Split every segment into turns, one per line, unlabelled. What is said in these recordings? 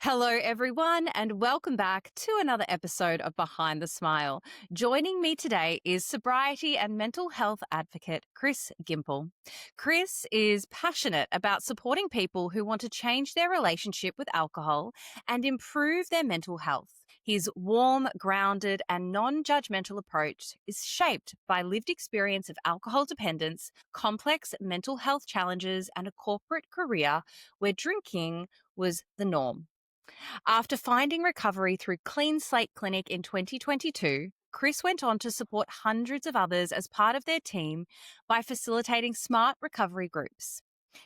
Hello, everyone, and welcome back to another episode of Behind the Smile. Joining me today is sobriety and mental health advocate Chris Gimpel. Chris is passionate about supporting people who want to change their relationship with alcohol and improve their mental health. His warm, grounded, and non-judgmental approach is shaped by lived experience of alcohol dependence, complex mental health challenges, and a corporate career where drinking was the norm. After finding recovery through Clean Slate Clinic in 2022, Chris went on to support hundreds of others as part of their team by facilitating smart recovery groups.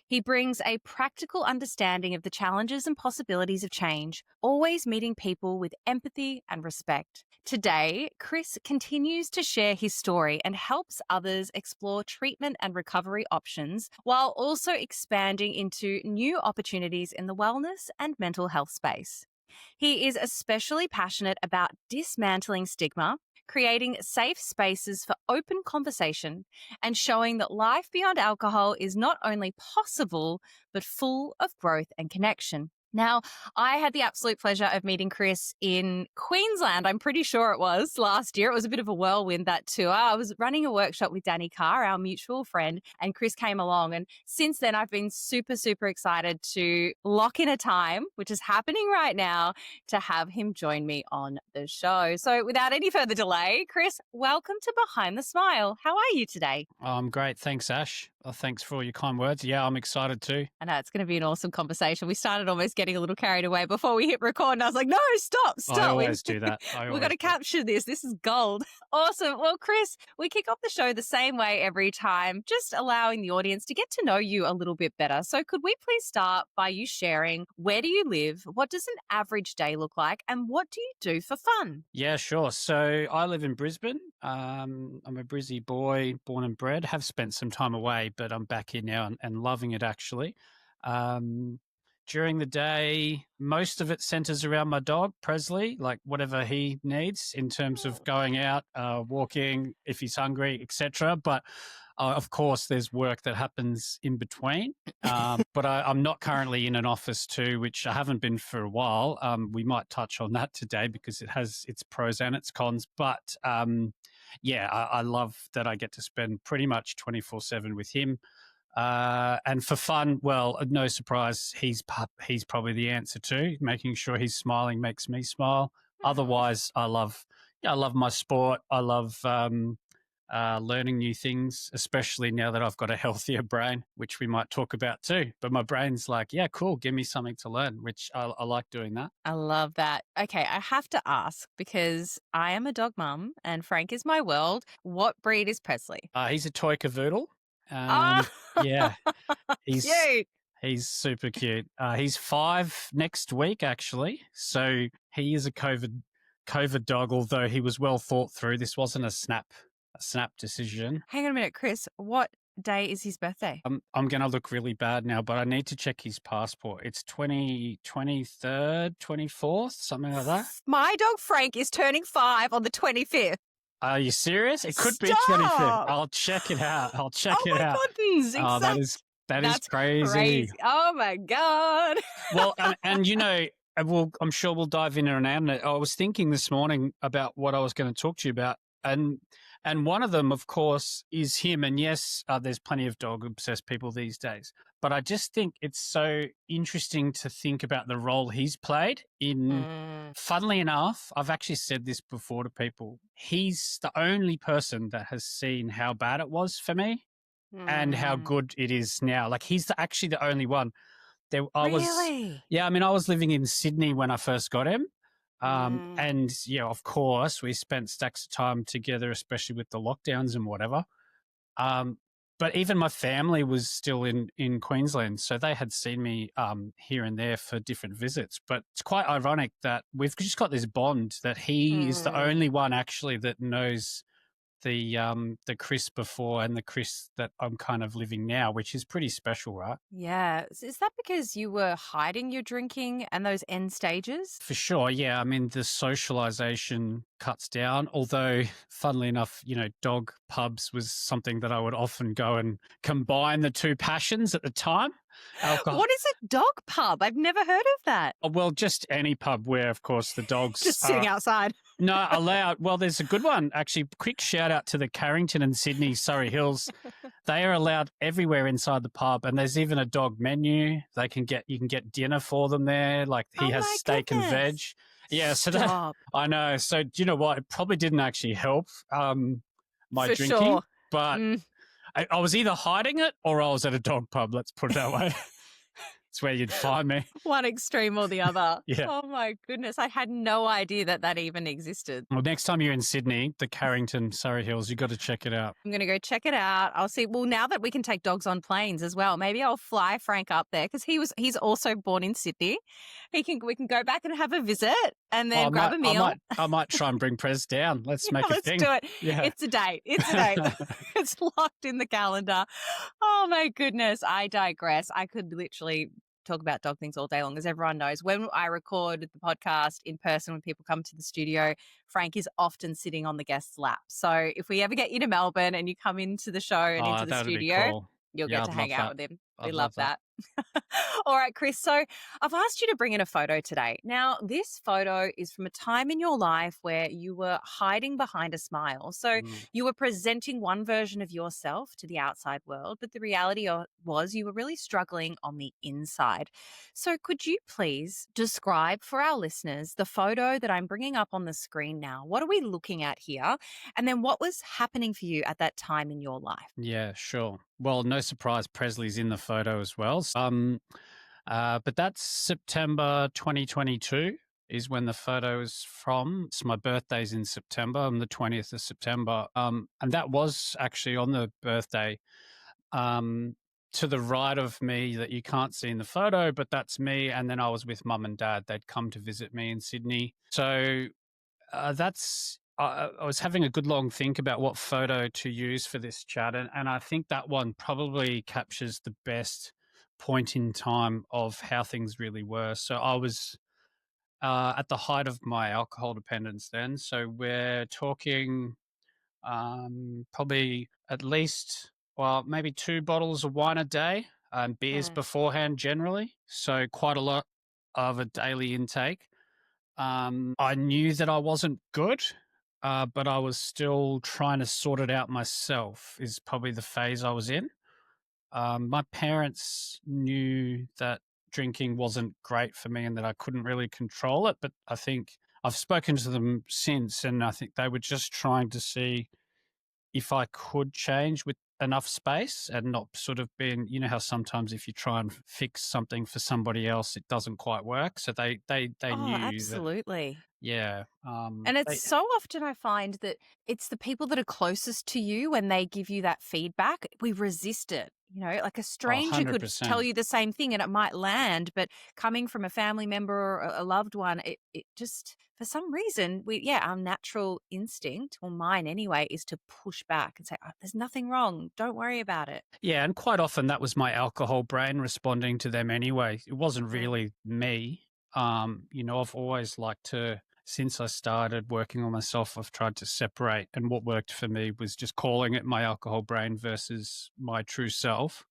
He brings a practical understanding of the challenges and possibilities of change, always meeting people with empathy and respect. Today, Chris continues to share his story and helps others explore treatment and recovery options while also expanding into new opportunities in the wellness and mental health space. He is especially passionate about dismantling stigma, creating safe spaces for open conversation, and showing that life beyond alcohol is not only possible, but full of growth and connection. Now, I had the absolute pleasure of meeting Chris in Queensland. I'm pretty sure it was last year. It was a bit of a whirlwind, that tour. I was running a workshop with Danny Carr, our mutual friend, and Chris came along. And since then, I've been super, super excited to lock in a time, which is happening right now, to have him join me on the show. So without any further delay, Chris, welcome to Behind the Smile. How are you today?
I'm great. Thanks, Ash. Thanks for all your kind words. Yeah, I'm excited too.
I know it's going to be an awesome conversation. We started almost getting a little carried away before we hit record, and I was like, no, stop.
I always do that.
We've got to capture this. This is gold. Awesome. Well, Chris, we kick off the show the same way every time, just allowing the audience to get to know you a little bit better. So could we please start by you sharing, where do you live? What does an average day look like? And what do you do for fun?
Yeah, sure. So I live in Brisbane. I'm a Brizzy boy, born and bred. Have spent some time away, but I'm back here now and loving it, actually. During the day, most of it centers around my dog, Presley, like whatever he needs in terms of going out, walking, if he's hungry, etc. But of course, there's work that happens in between. But I'm not currently in an office too, which I haven't been for a while. We might touch on that today because it has its pros and its cons. But yeah, I love that I get to spend pretty much 24/7 with him. And for fun, well, no surprise, he's probably the answer too. Making sure he's smiling makes me smile. Otherwise, I love my sport. I love learning new things, especially now that I've got a healthier brain, which we might talk about too. But my brain's like, yeah, cool, give me something to learn, which I like doing that.
I love that. Okay, I have to ask, because I am a dog mum and Frank is my world. What breed is Presley?
He's a toy cavoodle. Yeah,
Cute.
he's super cute. He's 5 next week, actually. So he is a COVID dog, although he was well thought through. This wasn't a snap decision.
Hang on a minute, Chris. What day is his birthday?
I'm going to look really bad now, but I need to check his passport. It's 23rd, 24th, something like that.
My dog Frank is turning 5 on the 25th.
Are you serious? It could be
Stop!
25th. I'll check it out.
Oh my goodness.
Oh, that is crazy.
Oh my God.
Well, and you know, I'm sure we'll dive in and out. I was thinking this morning about what I was going to talk to you about, and one of them, of course, is him. And yes, there's plenty of dog-obsessed people these days. But I just think it's so interesting to think about the role he's played in, funnily enough, I've actually said this before to people, he's the only person that has seen how bad it was for me and how good it is now. Like, he's actually the only one.
Really?
Yeah, I mean, I was living in Sydney when I first got him. And, yeah, of course, we spent stacks of time together, especially with the lockdowns and whatever. But even my family was still in Queensland, so they had seen me here and there for different visits. But it's quite ironic that we've just got this bond that he is the only one actually that knows the Chris before and the Chris that I'm kind of living now, which is pretty special, right?
Yeah. Is that because you were hiding your drinking and those end stages?
For sure, yeah. I mean, the socialization cuts down, although funnily enough, you know, dog pubs was something that I would often go and combine the two passions at the time. alcohol.
What is a dog pub? I've never heard of that.
Well, just any pub where, of course, the dogs
Just sitting
are
outside.
no allowed. Well, there's a good one actually. Quick shout out to the Carrington and Sydney Surrey Hills. They are allowed everywhere inside the pub, and there's even a dog menu. You can get dinner for them there. Like he has
my
steak and veg.
goodness.
Yeah, so
Stop.
I know. So do you know what? It probably didn't actually help my
For
drinking,
sure.
but I was either hiding it or I was at a dog pub. Let's put it that way. It's where you'd find me.
One extreme or the other.
Yeah.
Oh my goodness. I had no idea that even existed.
Well, next time you're in Sydney, the Carrington, Surrey Hills, you've got to check it out.
I'm going to go check it out. I'll see. Well, now that we can take dogs on planes as well, maybe I'll fly Frank up there because he's also born in Sydney. We can go back and have a visit and then grab a meal.
I might try and bring Prez down. Let's make a thing.
Let's do it.
Yeah.
It's a date. It's locked in the calendar. Oh my goodness. I digress. I could literally talk about dog things all day long. As everyone knows, when I record the podcast in person, when people come to the studio, Frank is often sitting on the guest's lap. So if we ever get you to Melbourne and you come into the show and into the studio,
cool.
You'll get to hang out with him. We
I'd
love that. All right, Chris. So I've asked you to bring in a photo today. Now, this photo is from a time in your life where you were hiding behind a smile. So you were presenting one version of yourself to the outside world, but the reality was you were really struggling on the inside. So could you please describe for our listeners the photo that I'm bringing up on the screen now? What are we looking at here? And then what was happening for you at that time in your life?
Yeah, sure. Well, no surprise, Presley's in the photo as well. But that's September 2022 is when the photo is from. So my birthday's in September. I'm the 20th of September. And that was actually on the birthday. To the right of me that you can't see in the photo, but that's me. And then I was with mum and dad. They'd come to visit me in Sydney. So I was having a good long think about what photo to use for this chat. And I think that one probably captures the best point in time of how things really were. So I was at the height of my alcohol dependence then. So we're talking probably at least, well, maybe 2 bottles of wine a day and beers beforehand generally. So quite a lot of a daily intake. I knew that I wasn't good. But I was still trying to sort it out myself is probably the phase I was in. My parents knew that drinking wasn't great for me and that I couldn't really control it. But I think I've spoken to them since, and I think they were just trying to see if I could change with enough space and not sort of being, you know, how sometimes if you try and fix something for somebody else, it doesn't quite work. So they knew
absolutely.
that. Yeah.
And it's so often I find that it's the people that are closest to you when they give you that feedback, we resist it. You know, like a stranger could
100%.
tell you the same thing and it might land, but coming from a family member or a loved one, it just, for some reason, our natural instinct, or mine anyway, is to push back and say, there's nothing wrong. Don't worry about it.
Yeah, and quite often that was my alcohol brain responding to them anyway. It wasn't really me. You know, I've always liked to, since I started working on myself, I've tried to separate. And what worked for me was just calling it my alcohol brain versus my true self.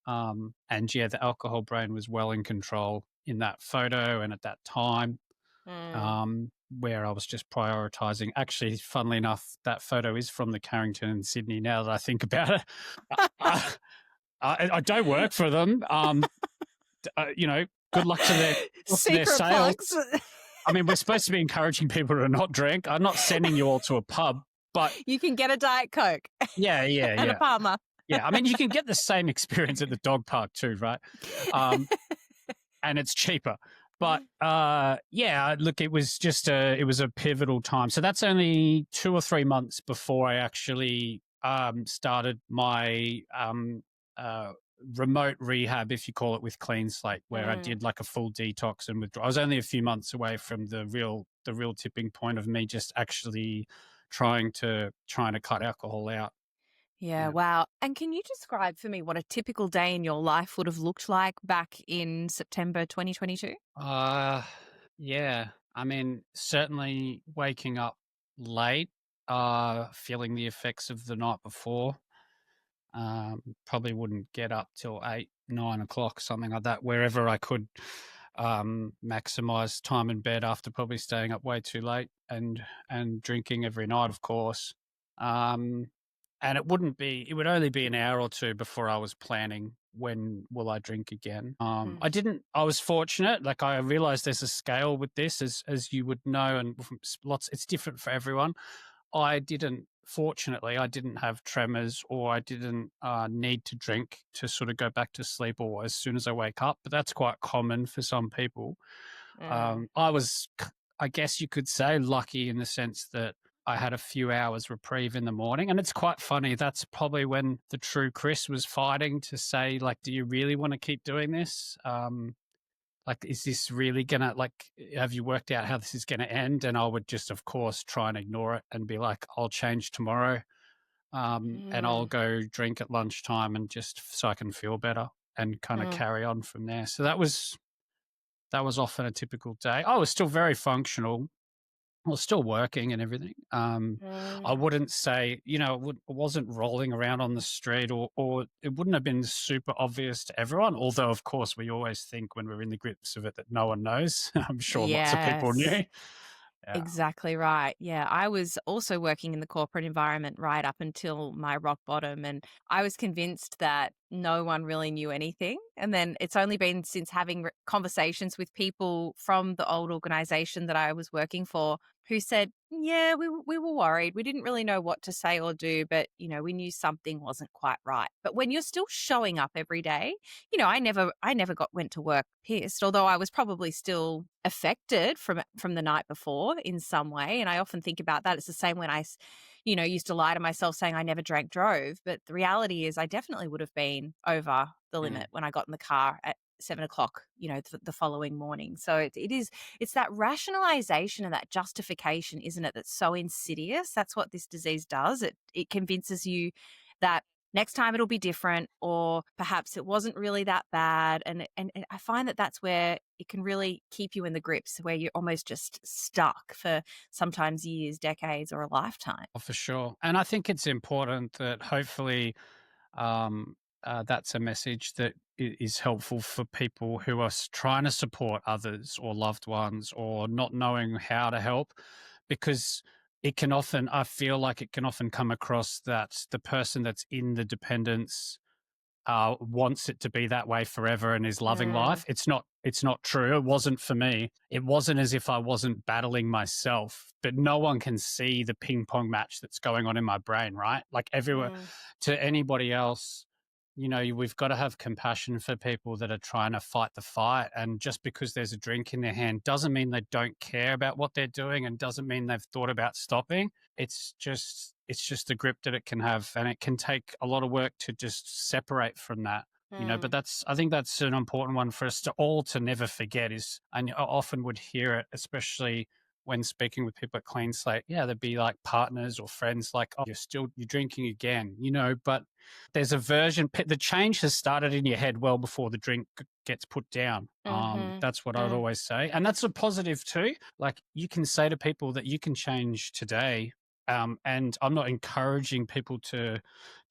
And yeah, the alcohol brain was well in control in that photo and at that time, where I was just prioritizing. Actually, funnily enough, that photo is from the Carrington in Sydney now that I think about it. I don't work for them. You know, good luck to their sales.
Plugs.
I mean, we're supposed to be encouraging people to not drink. I'm not sending you all to a pub, but
you can get a Diet Coke.
Yeah,
and a Palmer.
Yeah, I mean, you can get the same experience at the dog park too, right? And it's cheaper. But look, it was just it was a pivotal time. So that's only 2 or 3 months before I actually started my remote rehab, if you call it, with Clean Slate, where I did like a full detox and withdrawal. I was only a few months away from the real tipping point of me just actually trying to cut alcohol out.
Yeah, wow. And can you describe for me what a typical day in your life would have looked like back in September 2022?
Yeah. I mean, certainly waking up late, feeling the effects of the night before. Probably wouldn't get up till 8, 9 o'clock, something like that, wherever I could maximize time in bed after probably staying up way too late and drinking every night, of course. Um, and it would only be an hour or two before I was planning when will I drink again.
Mm.
I was fortunate. Like, I realized there's a scale with this, as you would know, and it's different for everyone. Fortunately, I didn't have tremors, or I didn't need to drink to sort of go back to sleep or as soon as I wake up. But that's quite common for some people.
Mm.
I was, I guess you could say, lucky in the sense that I had a few hours reprieve in the morning. And it's quite funny. That's probably when the true Chris was fighting to say, like, do you really want to keep doing this? Like, is this really gonna, like, have you worked out how this is gonna end? And I would just, of course, try and ignore it and be like, I'll change tomorrow. And I'll
Mm.
go drink at lunchtime and just so I can feel better and kind of
Mm.
carry on from there. So that was often a typical day. I was still very functional. I was still working and everything. I
Mm.
wouldn't say, I wasn't rolling around on the street, or it wouldn't have been super obvious to everyone. Although, of course, we always think when we're in the grips of it that no one knows. I'm sure lots of people
Yes.
knew. Yeah,
Exactly right. Yeah, I was also working in the corporate environment right up until my rock bottom, and I was convinced that no one really knew anything. And then it's only been since having conversations with people from the old organization that I was working for who said, "Yeah, we were worried. We didn't really know what to say or do, but we knew something wasn't quite right." But when you're still showing up every day, I never went to work pissed, although I was probably still affected from the night before in some way. And I often think about that. It's the same when I used to lie to myself saying I never drank drove, but the reality is I definitely would have been over the
mm,
limit when I got in the car at 7 o'clock, the following morning. So it's that rationalization and that justification, isn't it? That's so insidious. That's what this disease does. It convinces you that next time it'll be different, or perhaps it wasn't really that bad. And I find that that's where it can really keep you in the grips, where you're almost just stuck for sometimes years, decades, or a lifetime.
oh, for sure. And I think it's important that hopefully that's a message that is helpful for people who are trying to support others or loved ones, or not knowing how to help, because I feel like it can often come across that the person that's in the dependence wants it to be that way forever and is loving
Mm.
life. It's not true. It wasn't for me. It wasn't as if I wasn't battling myself, but no one can see the ping pong match that's going on in my brain, right? Like, everywhere,
Mm.
to anybody else, we've got to have compassion for people that are trying to fight the fight. And just because there's a drink in their hand doesn't mean they don't care about what they're doing, and doesn't mean they've thought about stopping. It's just the grip that it can have, and it can take a lot of work to just separate from that. But
Mm.
I think that's an important one for us to never forget is, and I often would hear it, especially when speaking with people at Clean Slate. Yeah, there'd be like partners or friends like, oh, you're drinking again, but there's a version, the change has started in your head well before the drink gets put down.
Mhm.
That's what I would
Mm.
always say. And that's a positive too. Like, you can say to people that you can change today. And I'm not encouraging people to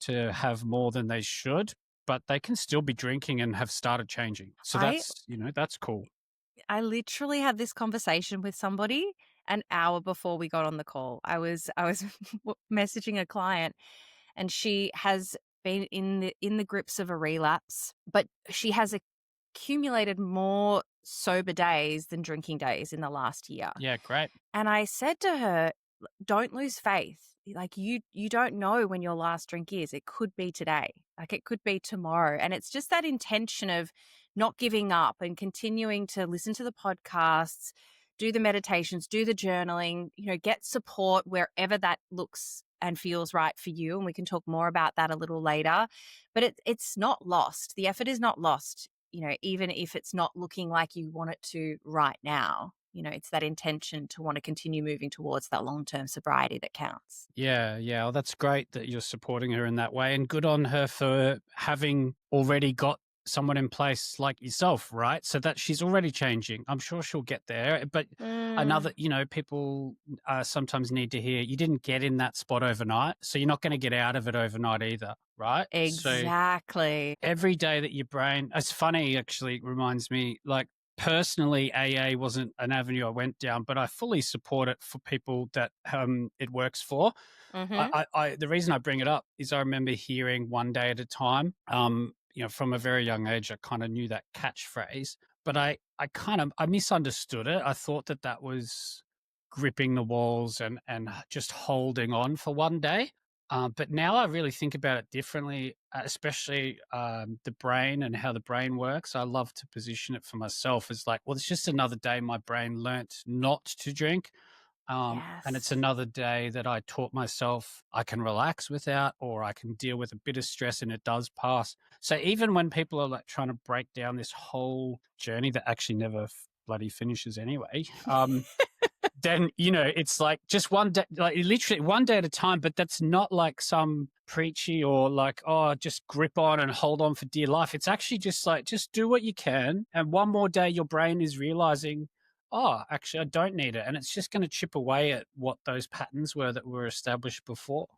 have more than they should, but they can still be drinking and have started changing. So
I
that's cool.
I literally had this conversation with somebody an hour before we got on the call. I was messaging a client, and she has been in the grips of a relapse, but she has accumulated more sober days than drinking days in the last year.
Yeah, great.
And I said to her, don't lose faith. Like, you don't know when your last drink is. It could be today. Like, it could be tomorrow. And it's just that intention of not giving up and continuing to listen to the podcasts, do the meditations, do the journaling, get support wherever that looks and feels right for you. And we can talk more about that a little later. But it's not lost. The effort is not lost, even if it's not looking like you want it to right now. It's that intention to want to continue moving towards that long-term sobriety that counts.
Yeah, yeah. Well, that's great that you're supporting her in that way, and good on her for having already got someone in place like yourself, right? So that she's already changing. I'm sure she'll get there. But
Mm,
another, people sometimes need to hear you didn't get in that spot overnight. So you're not going to get out of it overnight either, right? So
exactly.
every day that your brain, it's funny actually, it reminds me, like, personally, AA wasn't an avenue I went down, but I fully support it for people that it works for.
Mm-hmm.
The reason I bring it up is I remember hearing one day at a time. From a very young age, I kind of knew that catchphrase, but I misunderstood it. I thought that was gripping the walls and just holding on for one day. But now I really think about it differently, especially the brain and how the brain works. I love to position it for myself as like, well, it's just another day my brain learnt not to drink. And it's
Yes.
another day that I taught myself I can relax without, or I can deal with a bit of stress and it does pass. So even when people are like trying to break down this whole journey that actually never bloody finishes anyway, then it's like just one day, like literally one day at a time. But that's not like some preachy or like, oh, just grip on and hold on for dear life. It's actually just like, just do what you can, and one more day your brain is realizing, oh, actually I don't need it, and it's just going to chip away at what those patterns were that were established before.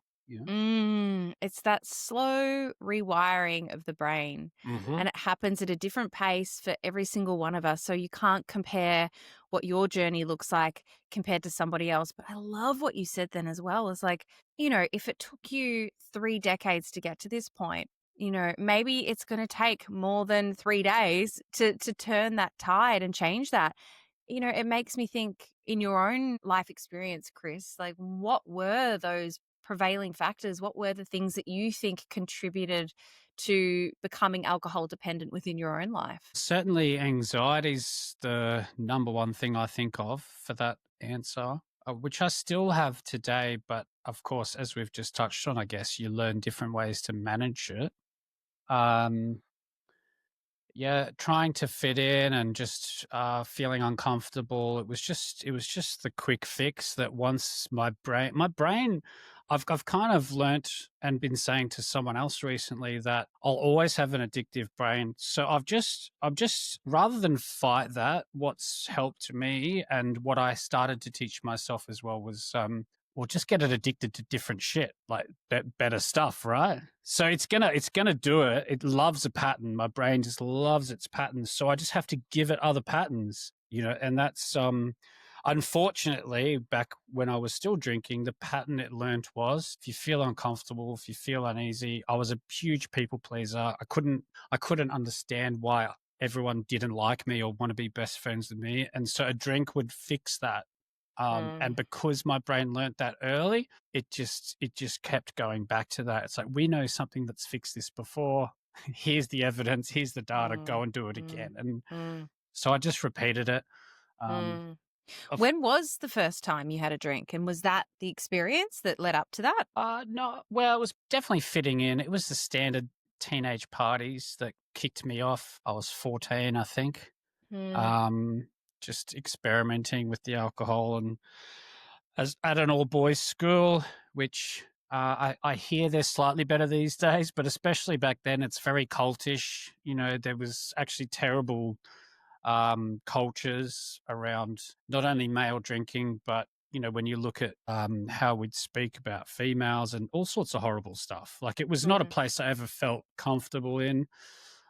It's that slow rewiring of the brain,
Hmm.
and it happens at a different pace for every single one of us. So you can't compare what your journey looks like compared to somebody else. But I love what you said then as well. Is like, if it took you 3 decades to get to this point, maybe it's going to take more than 3 days to turn that tide and change that. It makes me think in your own life experience, Chris, like what were those prevailing factors? What were the things that you think contributed to becoming alcohol dependent within your own life?
Certainly, anxiety's the number one thing I think of for that answer, which I still have today. But of course, as we've just touched on, I guess you learn different ways to manage it. Um, yeah, trying to fit in and just feeling uncomfortable. It was just the quick fix that once my brain, I've kind of learnt and been saying to someone else recently that I'll always have an addictive brain. So I've just rather than fight that, what's helped me and what I started to teach myself as well was well, just get it addicted to different shit, like better stuff, right? So it's gonna do it. It loves a pattern. My brain just loves its patterns. So I just have to give it other patterns, and that's unfortunately, back when I was still drinking, the pattern it learnt was if you feel uncomfortable, if you feel uneasy. I was a huge people pleaser. I couldn't understand why everyone didn't like me or want to be best friends with me. And so a drink would fix that. And
Mm,
because my brain learnt that early, it just kept going back to that. It's like, we know something that's fixed this before. Here's the evidence. Here's the data. Go
mm,
and do it
mm,
again. And
mm,
so I just repeated it. Um,
mm.
of
When was the first time you had a drink? And was that the experience that led up to that?
no, well, it was definitely fitting in. It was the standard teenage parties that kicked me off. I was 14, I think.
Mm,
Um, just experimenting with the alcohol, and as at an all boys school, which I hear they're slightly better these days, but especially back then, it's very cultish. There was actually terrible cultures around not only male drinking, but when you look at how we'd speak about females and all sorts of horrible stuff. Like, it was not a
mm,
place I ever felt comfortable in.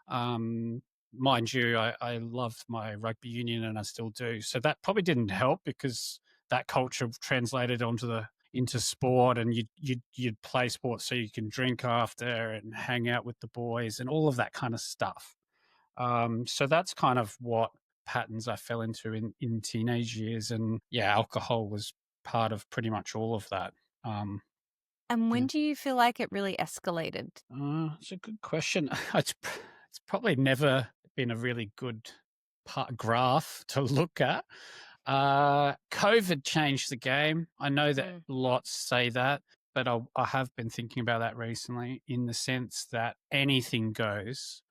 Um, Mind you, I loved my rugby union and I still do. So that probably didn't help, because that culture translated into sport, and you'd play sports so you can drink after and hang out with the boys and all of that kind of stuff. So that's kind of what patterns I fell into in teenage years, and yeah, alcohol was part of pretty much all of that. Um,
And
yeah.
when do you feel like it really escalated?
It's a good question. It's probably never been a really good graph to look at. COVID changed the game. I know that
Mm,
lots say that, but I have been thinking about that recently, in the sense that anything goes.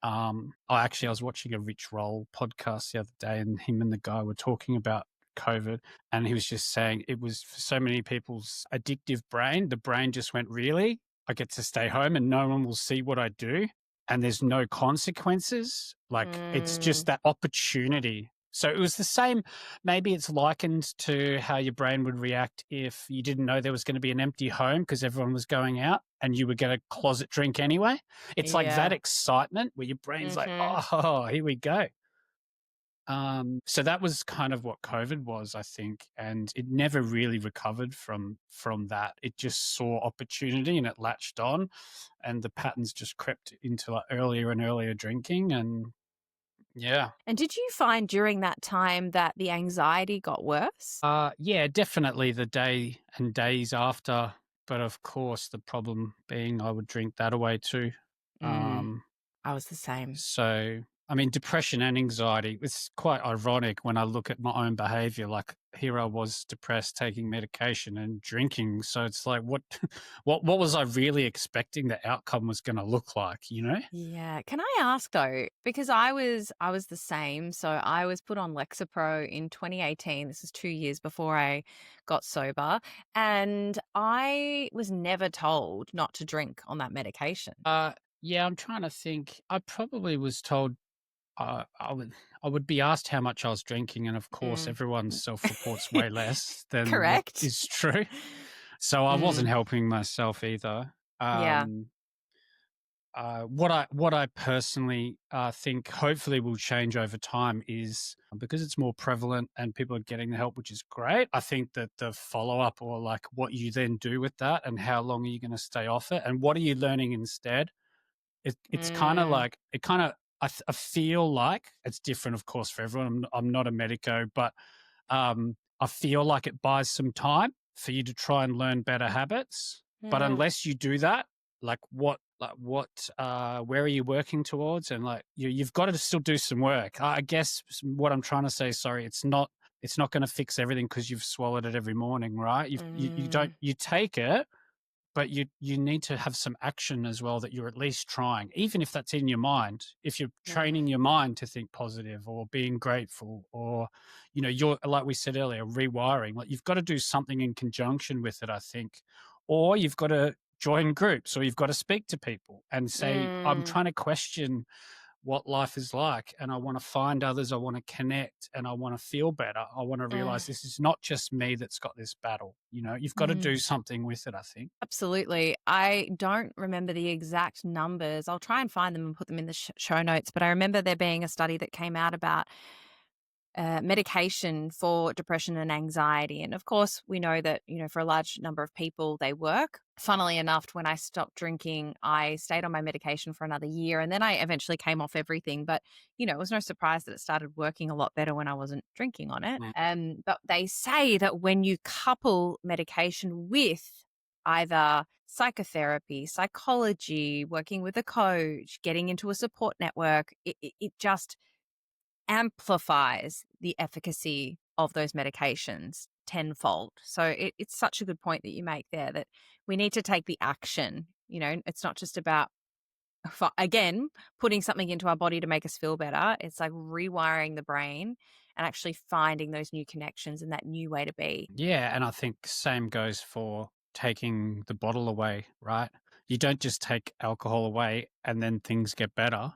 I was watching a Rich Roll podcast the other day, and him and the guy were talking about COVID, and he was just saying it was, for so many people's addictive brain, the brain just went, really? I get to stay home and no one will see what I do. and there's no consequences. Like, it's
Mm,
just that opportunity. So it was the same. Maybe it's likened to how your brain would react if you didn't know there was going to be an empty home because everyone was going out and you would get a closet drink anyway. It's like that
yeah.
excitement where your brain's like,
Mhm.
oh, here we go. So that was kind of what COVID was, I think, and it never really recovered from that. It just saw opportunity and it latched on, and the patterns just crept into like earlier and earlier drinking, and yeah.
And did you find during that time that the anxiety got worse?
Yeah, definitely the day and days after, but of course the problem being I would drink that away too.
Mm,
Um,
I was the same.
So, I mean, depression and anxiety, it's quite ironic when I look at my own behavior. Like, here I was depressed, taking medication and drinking. So it's like, what, what was I really expecting the outcome was going to look like, you know?
Yeah. Can I ask though, because I was the same. So I was put on Lexapro in 2018. This is 2 years before I got sober, and I was never told not to drink on that medication.
Uh, yeah, I'm trying to think. I probably was told uh, I would I would be asked how much I was drinking, and of course,
Mm.
everyone self-reports way less than what
Correct.
is true. So I wasn't
Mm.
helping myself either.
Yeah.
What I personally think hopefully will change over time is because it's more prevalent and people are getting the help, which is great. I think that the follow up, or like what you then do with that and how long are you going to stay off it and what are you learning instead? It's kind of
Mm.
like it kind of I feel like it's different, of course, for everyone. I'm not a medico, but I feel like it buys some time for you to try and learn better habits. But
Yeah.
unless you do that, where are you working towards? And like you've got to still do some work. I guess what I'm trying to say, sorry, it's not going to fix everything because you've swallowed it every morning, right? You don't
Mm.
you take it, but you need to have some action as well that you're at least trying, even if that's in your mind. If you're
Mm.
training your mind to think positive or being grateful, or you're like we said earlier, rewiring. Like you've got to do something in conjunction with it, I think, or you've got to join groups, or you've got to speak to people and say, I'm
Mm.
trying to question what life is like and I want to find others, I want to connect, and I want to feel better. I want to
Mm.
realize this is not just me that's got this battle. You've got to
Mm.
do something with it, I think.
Absolutely. I don't remember the exact numbers. I'll try and find them and put them in the show notes. But I remember there being a study that came out about medication for depression and anxiety. And of course, we know that, for a large number of people, they work. Funnily enough, when I stopped drinking, I stayed on my medication for another year and then I eventually came off everything. But, it was no surprise that it started working a lot better when I wasn't drinking on it.
Mm.
But they say that when you couple medication with either psychotherapy, psychology, working with a coach, getting into a support network, it just amplifies the efficacy of those medications tenfold. So it's such a good point that you make there that we need to take the action. It's not just about, again, putting something into our body to make us feel better. It's like rewiring the brain and actually finding those new connections and that new way to be.
Yeah, and I think same goes for taking the bottle away, right? You don't just take alcohol away and then things get better.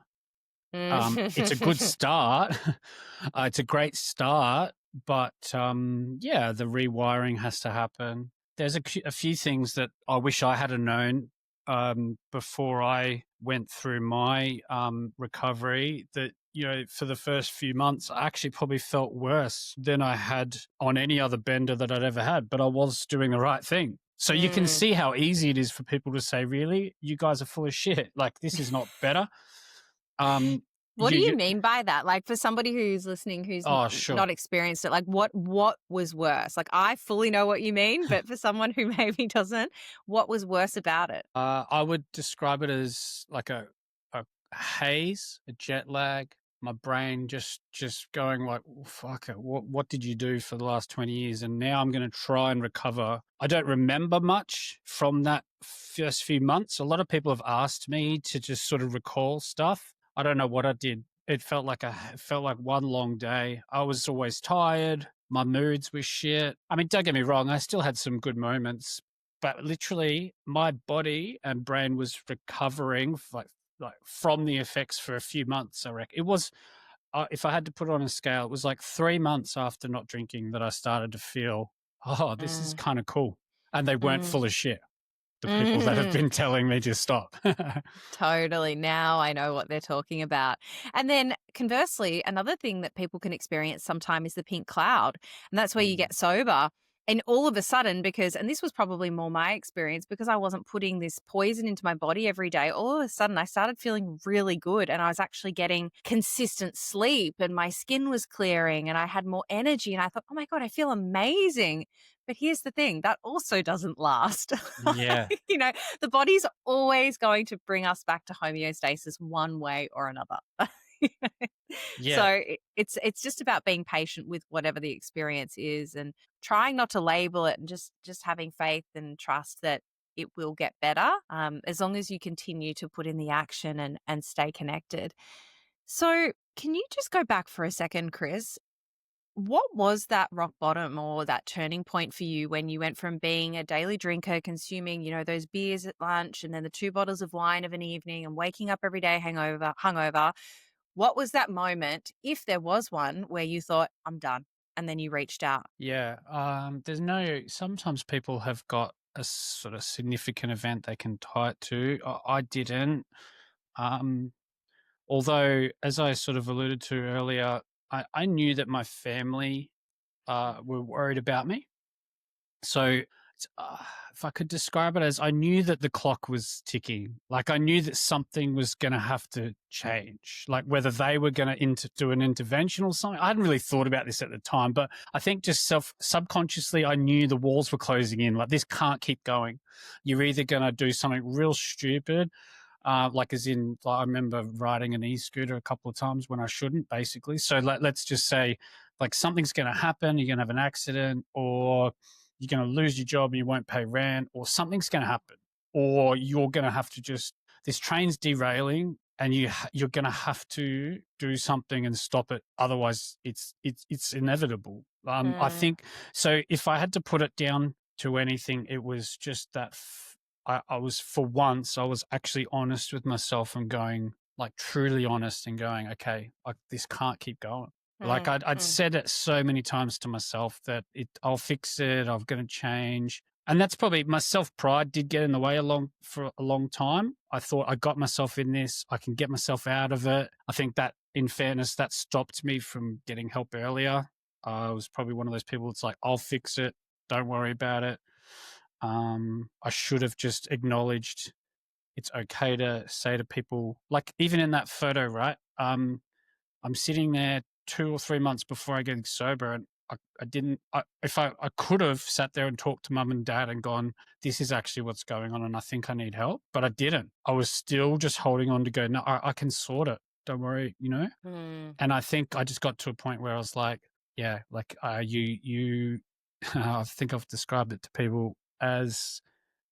It's a good
Mm.
start. It's a great start, but yeah, the rewiring has to happen. There's a few things that I wish I had known before I went through my recovery. That for the first few months, I actually probably felt worse than I had on any other bender that I'd ever had. But I was doing the right thing. So you can
Mm.
see how easy it is for people to say, "Really, you guys are full of shit. Like this is not better." Um,
What do
you
you mean by that? Like, for somebody who's listening who's
Oh, sure.
not experienced it, like what was worse? Like, I fully know what you mean, but for someone who maybe doesn't, what was worse about it?
I would describe it as like a haze, a jet lag. My brain just going like, "Oh, fuck it. What did you do for the last 20 years?" And now I'm going to try and recover. I don't remember much from that first few months. A lot of people have asked me to just sort of recall stuff. I don't know what I did. It felt like one long day. I was always tired. My moods were shit. I mean, don't get me wrong. I still had some good moments, but literally my body and brain was recovering like like from the effects for a few months. I reckon it was. If I had to put it on a scale, it was like 3 months after not drinking that I started to feel, oh, this is
Mm,
kind of cool, and they weren't
mm,
full of shit. The people that have
mm.
been telling me to stop.
Totally. Now I know what they're talking about. And then conversely, another thing that people can experience sometime is the pink cloud. And that's where you
Mm.
get sober. And all of a sudden, and this was probably more my experience because I wasn't putting this poison into my body every day, all of a sudden I started feeling really good and I was actually getting consistent sleep and my skin was clearing and I had more energy. And I thought, oh my God, I feel amazing. But here's the thing that also doesn't last.
Yeah,
you know, the body's always going to bring us back to homeostasis one way or another. So
yeah,
it's just about being patient with whatever the experience is and trying not to label it and just having faith and trust that it will get better as long as you continue to put in the action and stay connected. So can you just go back for a second, Chris? What was that rock bottom or that turning point for you when you went from being a daily drinker, consuming, those beers at lunch and then the 2 bottles of wine of an evening and waking up every day hungover? What was that moment, if there was one, where you thought, I'm done, and then you reached out?
yeah. There's no. Sometimes people have got a sort of significant event they can tie it to. I didn't. Um, Although, as I sort of alluded to earlier, I knew that my family were worried about me. So, if I could describe it as I knew that the clock was ticking, like I knew that something was going to have to change, like whether they were going to do an intervention or something. I hadn't really thought about this at the time, but I think just subconsciously, I knew the walls were closing in. Like this can't keep going. You're either going to do something real stupid, like as in, like, I remember riding an e-scooter a couple of times when I shouldn't, basically. So let's just say, like something's going to happen. You're going to have an accident, or you're going to lose your job and you won't pay rent, or something's going to happen, or you're going to have to just this train's derailing and you're going to have to do something and stop it. Otherwise, it's inevitable. I
Mm,
think so. If I had to put it down to anything, it was just that. I was for once I was actually honest with myself and going like truly honest and going, okay, like this can't keep going. Like
mm,
I'd
mm,
said it so many times to myself that I'll fix it, I'm going to change. And that's probably my self pride did get in the way for a long time. I thought I got myself in this, I can get myself out of it. I think that in fairness, that stopped me from getting help earlier. I was probably one of those people that's like, I'll fix it, don't worry about it. I should have just acknowledged it's okay to say to people, like even in that photo, right? I'm sitting there 2 or 3 months before I get sober, and I didn't. If I could have sat there and talked to mum and dad and gone, "This is actually what's going on, and I think I need help," but I didn't. I was still just holding on to go, "No, I can sort it. Don't worry," you know.
mm.
And I think I just got to a point where I was like, "Yeah, like you." I think I've described it to people as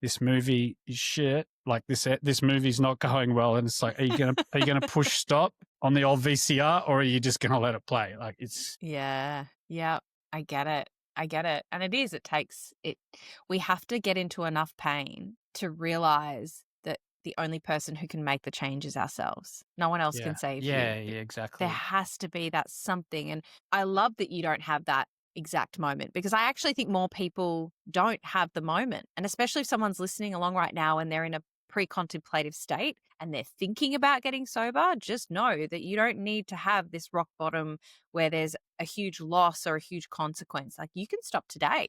this movie is shit. Like this movie's not going well, and it's like, are you gonna push stop on the old VCR, or are you just gonna let it play? Like it's
Yeah. Yeah. I get it. I get it. And it takes it. We have to get into enough pain to realize that the only person who can make the change is ourselves. No one else can
yeah,
save you.
yeah, yeah,
There
exactly.
has to be that something. And I love that you don't have that exact moment because I actually think more people don't have the moment. And especially if someone's listening along right now and they're in a pre contemplative state and they're thinking about getting sober, just know that you don't need to have this rock bottom where there's a huge loss or a huge consequence. Like you can stop today.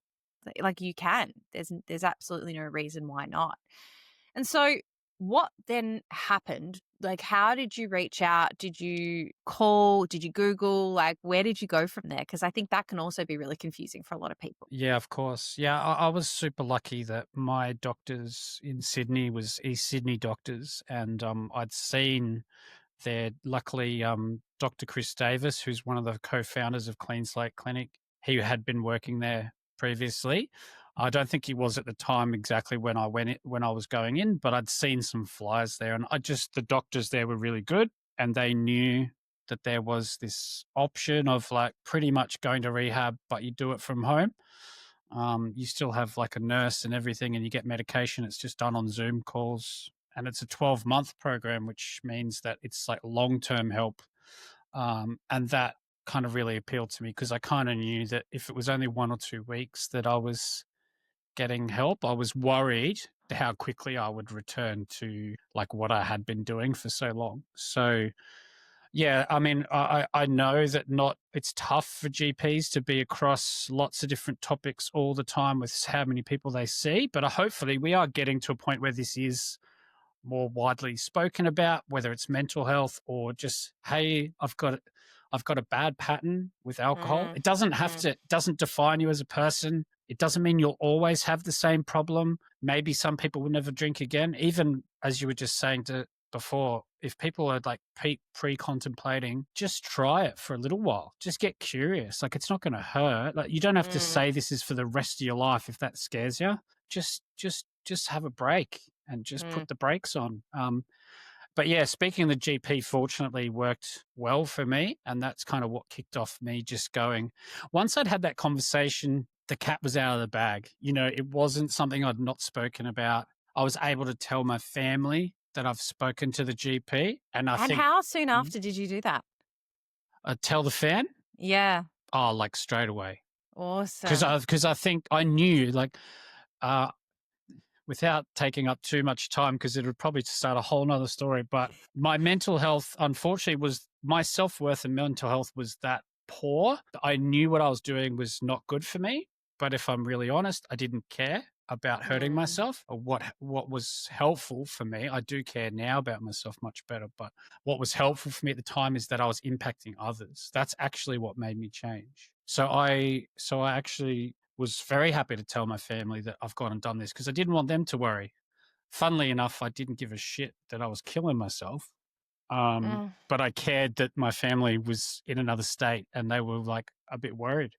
Like you can. There's absolutely no reason why not. And so what then happened? Like, how did you reach out? Did you call? Did you Google? Like, where did you go from there? Because I think that can also be really confusing for a lot of people.
Yeah, of course. Yeah, I was super lucky that my doctors in Sydney was East Sydney doctors, and I'd seen there. Luckily, Dr. Chris Davis, who's one of the co-founders of Clean Slate Clinic, he had been working there previously. I don't think he was at the time exactly when when I was going in, but I'd seen some flyers there, and the doctors there were really good, and they knew that there was this option of like pretty much going to rehab, but you do it from home. You still have like a nurse and everything, and you get medication. It's just done on Zoom calls, and it's a 12-month program, which means that it's like long-term help. And that kind of really appealed to me because I kind of knew that if it was only 1 or 2 weeks that I was getting help, I was worried how quickly I would return to like what I had been doing for so long. So yeah, I mean, I know that not it's tough for GPs to be across lots of different topics all the time with how many people they see, but hopefully we are getting to a point where this is more widely spoken about, whether it's mental health or just, hey, I've got a bad pattern with alcohol.
Mm,
It doesn't have
mm,
to, it doesn't define you as a person. It doesn't mean you'll always have the same problem. Maybe some people will never drink again. Even as you were just saying before, if people are like pre-contemplating, just try it for a little while. Just get curious. Like it's not going to hurt. Like you don't have to
mm,
say this is for the rest of your life if that scares you. Just have a break and just
mm.
put the brakes on. But yeah, speaking of the GP, fortunately worked well for me. And that's kind of what kicked off me just going. Once I'd had that conversation, the cat was out of the bag. You know, it wasn't something I'd not spoken about. I was able to tell my family that I've spoken to the GP. And I
And
think
how soon
mm,
after did you do that?
tell the fan,
Yeah.
oh, like straight away.
Awesome.
Because I think I knew like, uh, without taking up too much time, because it would probably start a whole nother story. But my mental health, unfortunately, was my self worth and mental health was that poor. I knew what I was doing was not good for me. But if I'm really honest, I didn't care about hurting
Mm,
myself or what was helpful for me. I do care now about myself much better. But what was helpful for me at the time is that I was impacting others. That's actually what made me change. So I actually was very happy to tell my family that I've gone and done this because I didn't want them to worry. Funnily enough, I didn't give a shit that I was killing myself.
mm.
But I cared that my family was in another state and they were like a bit worried.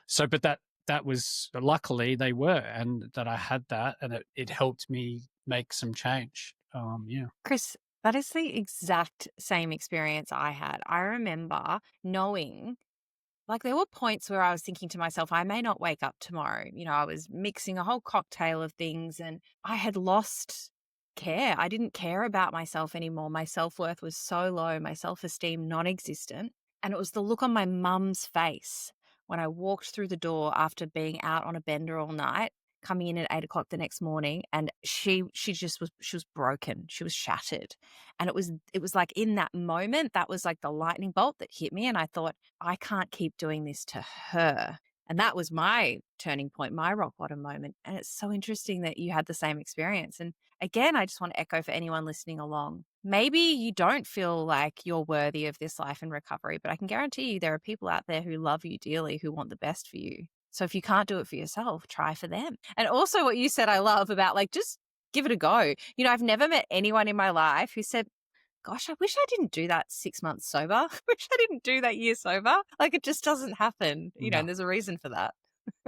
So, but that was luckily they were, and that I had that, and it helped me make some change. Yeah.
Chris, that is the exact same experience I had. I remember knowing, like, there were points where I was thinking to myself, I may not wake up tomorrow. You know, I was mixing a whole cocktail of things and I had lost care. I didn't care about myself anymore. My self worth was so low, my self esteem non existent. And it was the look on my mum's face when I walked through the door after being out on a bender all night, coming in at 8 o'clock the next morning, and she was broken. She was shattered. And it was like in that moment, that was like the lightning bolt that hit me. And I thought, I can't keep doing this to her. And that was my turning point, my rock bottom moment. And it's so interesting that you had the same experience. And again, I just want to echo for anyone listening along. Maybe you don't feel like you're worthy of this life in recovery, but I can guarantee you there are people out there who love you dearly, who want the best for you. So if you can't do it for yourself, try for them. And also what you said, I love about like, just give it a go. You know, I've never met anyone in my life who said, gosh, I wish I didn't do that 6 months sober. I wish I didn't do that year sober. Like it just doesn't happen, you know, and
No.
there's a reason for that.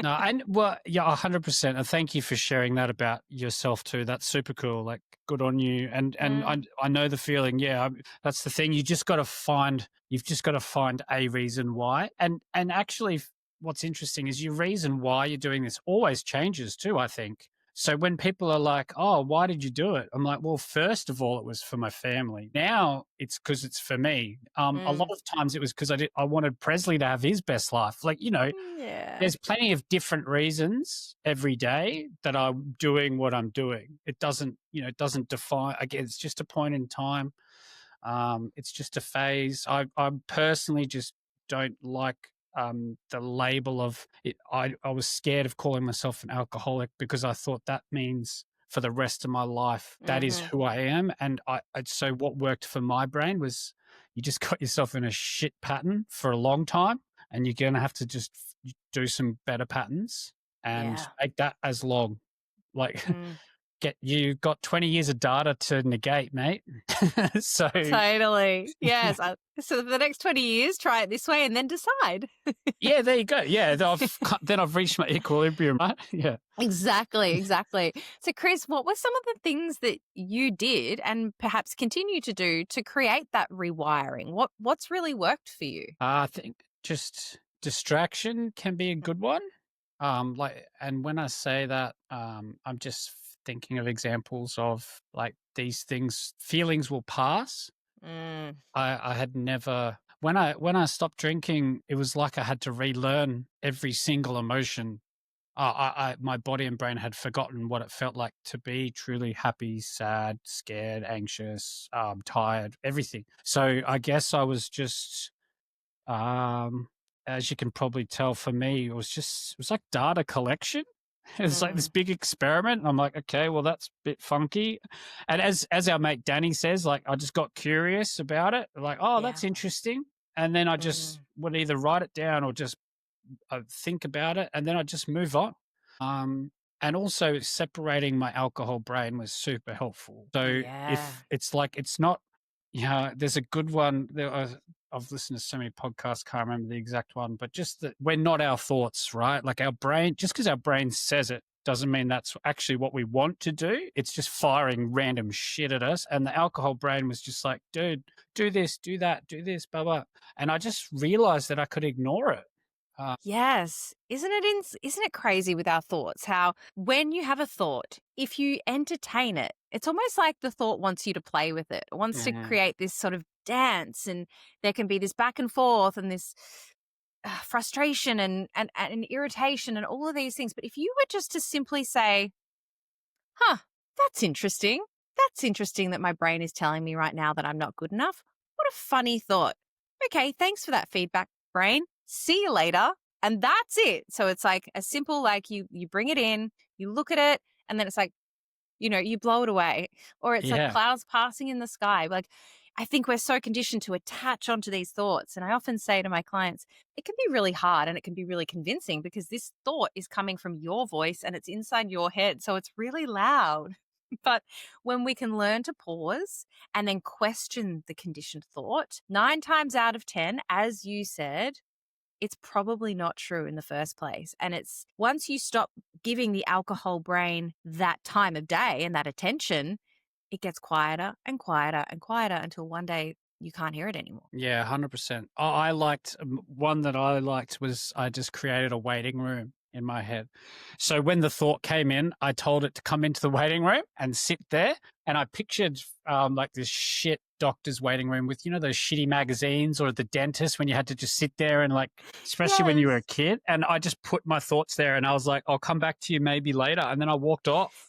No, and well, yeah, 100%. And thank you for sharing that about yourself too. That's super cool. Like, good on you. And
Mm,
I know the feeling. Yeah, that's the thing. You've just got to find a reason why. And actually, what's interesting is your reason why you're doing this always changes too. I think. So when people are like, "Oh, why did you do it?" I'm like, "Well, first of all, it was for my family. Now it's because it's for me. A lot
mm,
of times it was because I wanted Presley to have his best life. Like,
yeah.
there's plenty of different reasons every day that I'm doing what I'm doing. It doesn't define, again, it's just a point in time. It's just a phase. I personally just don't like the label of it. I was scared of calling myself an alcoholic because I thought that means for the rest of my life, that is
Mm-hmm.
who I am. And so what worked for my brain was you just got yourself in a shit pattern for a long time and you're going to have to just do some better patterns and
Yeah.
make that as long. Like,
Mm,
you got 20 years of data to negate, mate. So
totally. Yes. So for the next 20 years, try it this way and then decide.
yeah, there you go. Yeah, then I've reached my equilibrium, right? Yeah.
Exactly, exactly. So, Chris, what were some of the things that you did and perhaps continue to do to create that rewiring? What's really worked for you?
I think just distraction can be a good one. And when I say that, I'm just thinking of examples of like these feelings will pass.
Mm.
I had never, when I stopped drinking, it was like I had to relearn every single emotion. My body and brain had forgotten what it felt like to be truly happy, sad, scared, anxious, tired, everything. So I guess I was just, as you can probably tell, for me, it was like data collection. It was like this
Mm.
big experiment. And I'm like, okay, well, that's a bit funky. And as our mate Danny says, like, I just got curious about it. Like, oh,
Yeah.
that's interesting. And then I just
Mm.
would either write it down or just think about it, and then I just move on. And also separating my alcohol brain was super helpful. So
Yeah.
if it's like, it's not, there's a good one. I've listened to so many podcasts, can't remember the exact one, but just that we're not our thoughts, right? Like our brain, just because our brain says it doesn't mean that's actually what we want to do. It's just firing random shit at us. And the alcohol brain was just like, dude, do this, do that, do this, blah, blah. And I just realized that I could ignore it.
Yes. Isn't it crazy with our thoughts how when you have a thought, if you entertain it, it's almost like the thought wants you to play with it. It wants to
Mhm.
create this sort of dance, and there can be this back and forth and this frustration and irritation and all of these things. But if you were just to simply say, huh, that's interesting. That's interesting that my brain is telling me right now that I'm not good enough. What a funny thought. Okay, thanks for that feedback, brain. See you later. And that's it. So it's like a simple, like you bring it in, you look at it, and then it's like, you blow it away. Or it's like
Yeah.
clouds passing in the sky. Like, I think we're so conditioned to attach onto these thoughts. And I often say to my clients, it can be really hard and it can be really convincing because this thought is coming from your voice and it's inside your head. So it's really loud. But when we can learn to pause and then question the conditioned thought, 9 times out of 10, as you said, it's probably not true in the first place. And it's once you stop giving the alcohol brain that time of day and that attention, it gets quieter and quieter and quieter until one day you can't hear it anymore.
Yeah, 100%. I liked one that I liked was I just created a waiting room in my head. So when the thought came in, I told it to come into the waiting room and sit there. And I pictured like this shit doctor's waiting room with, those shitty magazines, or the dentist when you had to just sit there and like, especially when you were a
Yes.
kid. And I just put my thoughts there and I was like, I'll come back to you maybe later. And then I walked off.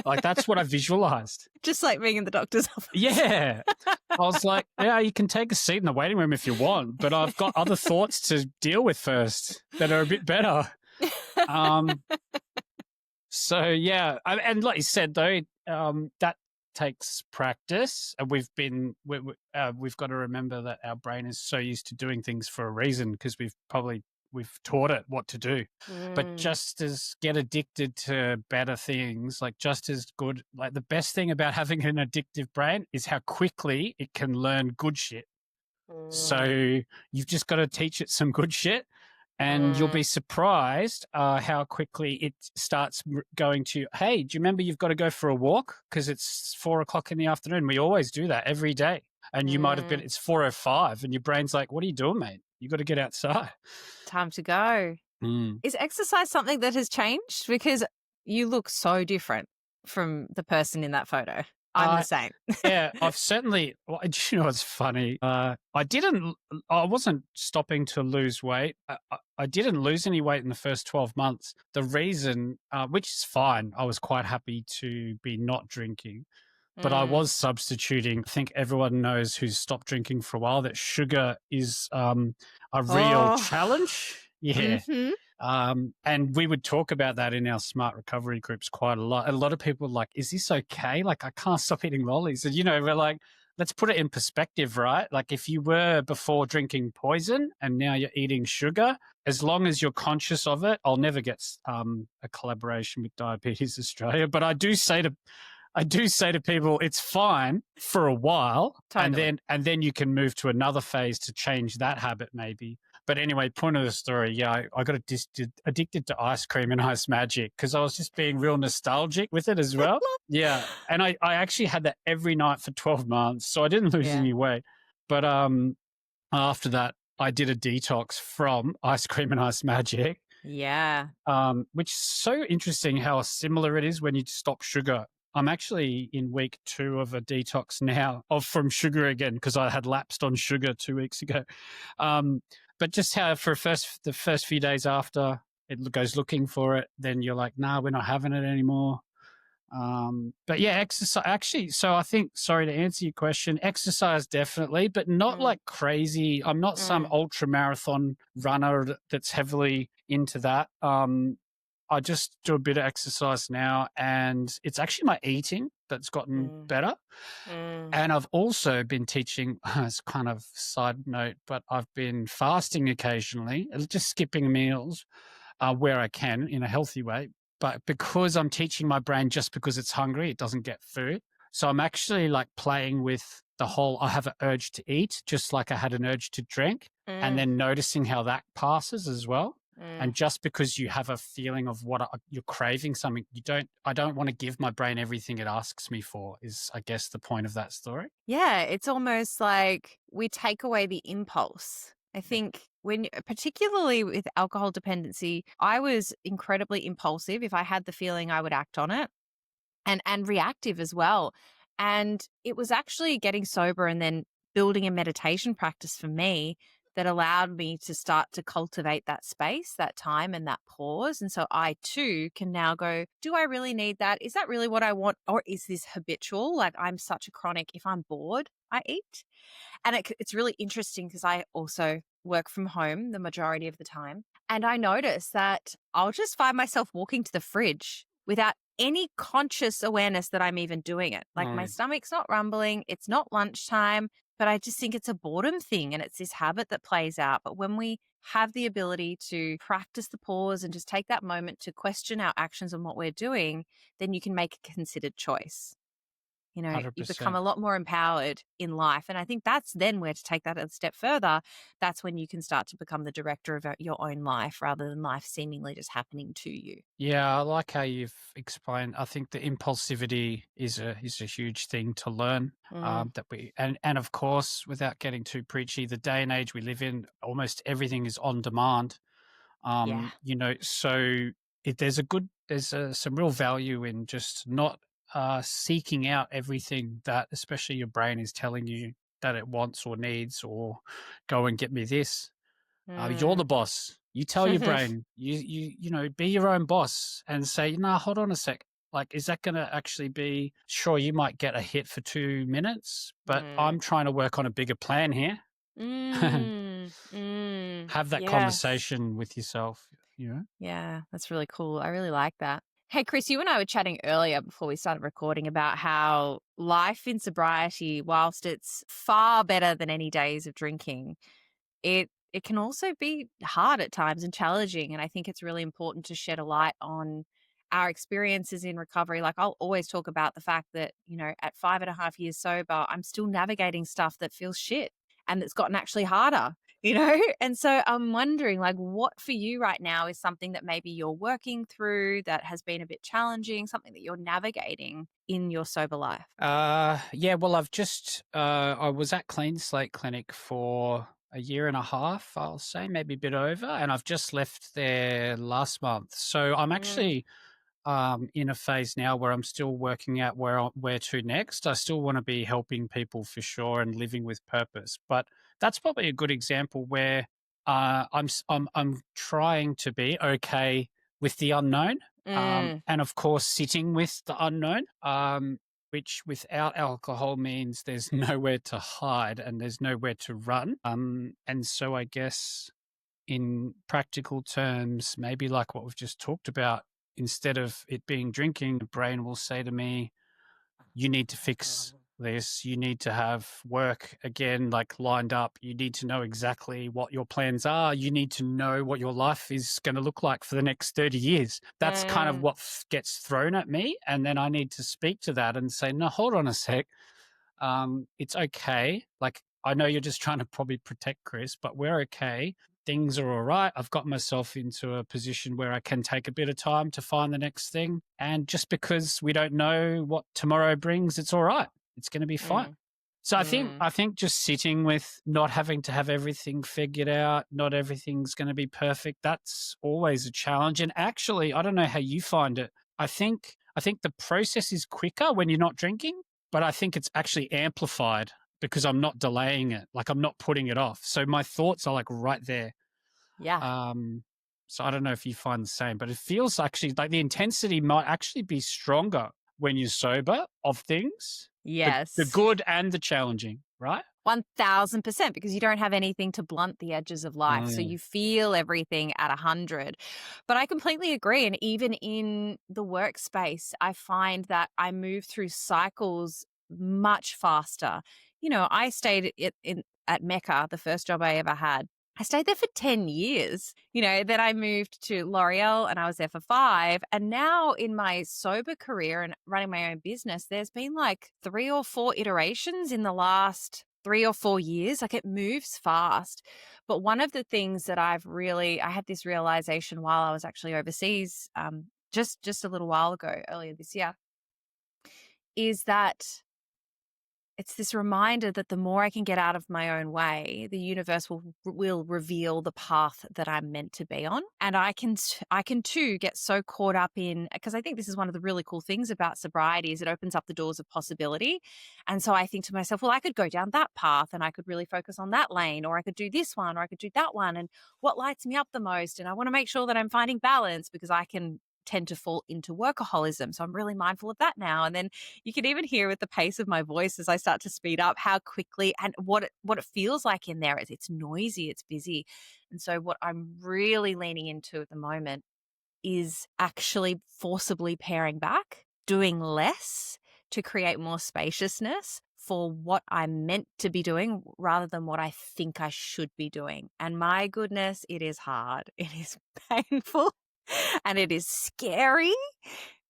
Like, that's what I visualized.
Just like being in the doctor's office.
Yeah. I was like, yeah, you can take a seat in the waiting room if you want, but I've got other thoughts to deal with first that are a bit better. So yeah, and like you said though, that takes practice, and we've got to remember that our brain is so used to doing things for a reason because we've taught it what to do. But
Mm.
just as get addicted to better things, like just as good, like the best thing about having an addictive brain is how quickly it can learn good shit. So you've just got to teach it some good shit, and you'll be
Mm.
surprised how quickly it starts going to, hey, do you remember you've got to go for a walk? Because it's 4 o'clock in the afternoon. We always do that every day. And you might have been,
Mm.
it's 4:05, and your brain's like, what are you doing, mate? You got to get outside.
Time to go.
Mm.
Is exercise something that has changed? Because you look so different from the person in that photo. I'm the same.
Yeah, I've certainly. Well, do you know what's funny? I wasn't stopping to lose weight. I didn't lose any weight in the first 12 months. The reason, which is fine, I was quite happy to be not drinking, but I
Mm.
was substituting. I think everyone knows who's stopped drinking for a while that sugar is a real
Oh.
challenge. Yeah.
Mm-hmm.
And we would talk about that in our smart recovery groups quite a lot. A lot of people are like, is this okay? Like, I can't stop eating lollies. And, we're like, let's put it in perspective, right? Like, if you were before drinking poison and now you're eating sugar, as long as you're conscious of it, I'll never get a collaboration with Diabetes Australia. But I do say to people, it's fine for a while,
Totally.
and then you can move to another phase to change that habit, maybe. But anyway, point of the story, yeah, I got addicted to ice cream and ice magic because I was just being real nostalgic with it as well. Yeah, and I actually had that every night for 12 months, so I didn't lose
Yeah.
any weight. But after that, I did a detox from ice cream and ice magic,
Yeah.
which is so interesting how similar it is when you stop sugar. I'm actually in week 2 of a detox now from sugar again because I had lapsed on sugar 2 weeks ago. Um, but just how for the first few days after it goes looking for it, then you're like, nah, we're not having it anymore. But yeah, exercise actually. So I think, sorry to answer your question, exercise definitely, but not
Mm,
like crazy. I'm not some
mm,
ultra marathon runner that's heavily into that. I just do a bit of exercise now, and it's actually my eating that's gotten
mm,
better.
mm,
And I've also been teaching, as kind of side note, but I've been fasting occasionally, just skipping meals where I can in a healthy way. But because I'm teaching my brain just because it's hungry, it doesn't get food. So I'm actually like playing with the whole, I have an urge to eat, just like I had an urge to drink, and
mm,
then noticing how that passes as well.
mm.
And just because you have a feeling of you're craving something, I don't want to give my brain everything it asks me for, is I guess the point of that story.
Yeah, it's almost like we take away the impulse. I think particularly with alcohol dependency, I was incredibly impulsive. If I had the feeling, I would act on it, and reactive as well. And it was actually getting sober and then building a meditation practice for me that allowed me to start to cultivate that space, that time, and that pause. And so I too can now go, do I really need that? Is that really what I want? Or is this habitual? Like I'm such a chronic, if I'm bored, I eat. And it's really interesting because I also work from home the majority of the time. And I notice that I'll just find myself walking to the fridge without any conscious awareness that I'm even doing it. Like my
Mm.
stomach's not rumbling, it's not lunchtime, but I just think it's a boredom thing and it's this habit that plays out. But when we have the ability to practice the pause and just take that moment to question our actions and what we're doing, then you can make a considered choice. You become a
100%.
lot more empowered in life. And I think that's then where to take that a step further. That's when you can start to become the director of your own life rather than life seemingly just happening to you.
Yeah, I like how you've explained. I think the impulsivity is a huge thing to learn.
Mm,
That we and of course, without getting too preachy, the day and age we live in, almost everything is on demand.
yeah.
So some real value in just not seeking out everything that, especially your brain is telling you that it wants or needs, or go and get me this. You're
Mm.
the boss. You tell your brain, be your own boss and say, nah, hold on a sec. Like, is that going to actually be, sure, you might get a hit for 2 minutes, but
Mm.
I'm trying to work on a bigger plan here.
Mm. Mm.
Have that
Yes.
conversation with yourself, you know?
Yeah, that's really cool. I really like that. Hey, Chris, you and I were chatting earlier before we started recording about how life in sobriety, whilst it's far better than any days of drinking, it can also be hard at times and challenging. And I think it's really important to shed a light on our experiences in recovery. Like I'll always talk about the fact that, at 5.5 years sober, I'm still navigating stuff that feels shit and that's gotten actually harder. And so I'm wondering, like, what for you right now is something that maybe you're working through that has been a bit challenging, something that you're navigating in your sober life?
Yeah, well, I was at Clean Slate Clinic for a year and a half, I'll say, maybe a bit over, and I've just left there last month. So I'm
Mm,
actually in a phase now where I'm still working out where to next. I still want to be helping people for sure and living with purpose, but that's probably a good example where I'm trying to be okay with the unknown,
mm,
and of course sitting with the unknown. Which without alcohol means there's nowhere to hide and there's nowhere to run. And so I guess in practical terms, maybe like what we've just talked about, instead of it being drinking, the brain will say to me, you need to fix this. You need to have work again, like lined up. You need to know exactly what your plans are. You need to know what your life is going to look like for the next 30 years. That's kind of
mm,
what gets thrown at me. And then I need to speak to that and say, no, hold on a sec. It's okay. Like, I know you're just trying to probably protect Chris, but we're okay. Things are all right. I've got myself into a position where I can take a bit of time to find the next thing. And just because we don't know what tomorrow brings, it's all right. It's going to be fine.
mm,
So
mm,
I think just sitting with not having to have everything figured out, not everything's going to be perfect. That's always a challenge. And actually, I don't know how you find it. I think I think the process is quicker when you're not drinking, but I think it's actually amplified because I'm not delaying it. Like I'm not putting it off. So my thoughts are like right there.
Yeah.
Um, so I don't know if you find the same, but it feels actually like the intensity might actually be stronger when you're sober of things, the
Yes.
good and the challenging, right?
1000%, because you don't have anything to blunt the edges of life. So
Mm.
you feel everything at 100. But I completely agree. And even in the workspace, I find that I move through cycles much faster. I stayed at Mecca, the first job I ever had. I stayed there for 10 years. Then I moved to L'Oreal and I was there for 5. And now in my sober career and running my own business, there's been like 3 or 4 iterations in the last 3 or 4 years. Like it moves fast. But one of the things that I had this realization while I was actually overseas, just a little while ago, earlier this year, is that it's this reminder that the more I can get out of my own way, the universe will reveal the path that I'm meant to be on. And I can too get so caught up in, because I think this is one of the really cool things about sobriety is it opens up the doors of possibility. And so I think to myself, well, I could go down that path and I could really focus on that lane, or I could do this one, or I could do that one, and what lights me up the most. And I want to make sure that I'm finding balance, because I can tend to fall into workaholism. So I'm really mindful of that now. And then you can even hear with the pace of my voice as I start to speed up how quickly and what it feels like in there. It's noisy, it's busy. And so what I'm really leaning into at the moment is actually forcibly paring back, doing less to create more spaciousness for what I'm meant to be doing rather than what I think I should be doing. And my goodness, it is hard. It is painful and it is scary,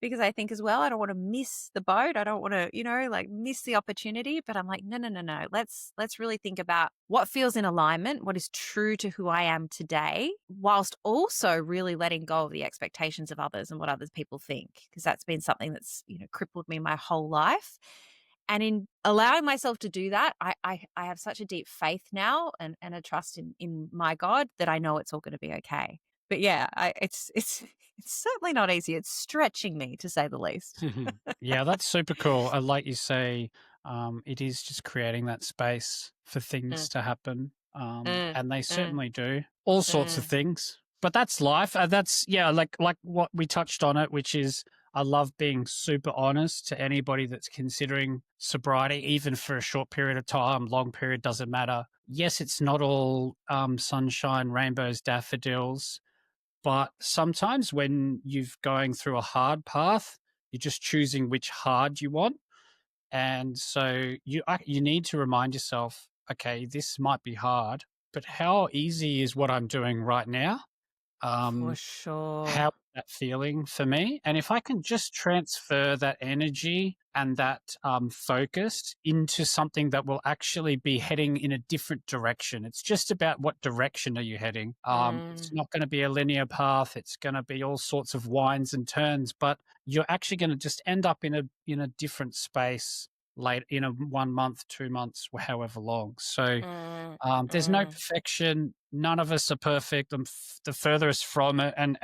because I think as well, I don't want to miss the boat. I don't want to, like miss the opportunity, but I'm like, no, no, no, no. Let's really think about what feels in alignment, what is true to who I am today, whilst also really letting go of the expectations of others and what other people think, because that's been something that's, crippled me my whole life. And in allowing myself to do that, I have such a deep faith now and a trust in my God that I know it's all going to be okay. But yeah, it's certainly not easy. It's stretching me, to say the least.
Yeah, that's super cool. I like you say, it is just creating that space for
Mm,
things to happen.
mm,
And they
mm,
certainly do all sorts of
mm.
things. But that's life. That's yeah, like what we touched on it, which is I love being super honest to anybody that's considering sobriety, even for a short period of time, long period doesn't matter. Yes, it's not all sunshine, rainbows, daffodils. But sometimes when you're going through a hard path, you're just choosing which hard you want. And so you need to remind yourself, okay, this might be hard, but how easy is what I'm doing right now?
For
Um,
sure.
how that feeling for me? And if I can just transfer that energy and that focus into something that will actually be heading in a different direction. It's just about what direction are you heading. It's
Mm,
not going to be a linear path. It's going to be all sorts of winds and turns, but you're actually going to just end up in a different space late in a 1 month, 2 months, however long. So
mm,
there's no
mm,
perfection. None of us are perfect. I'm the furthest from it, and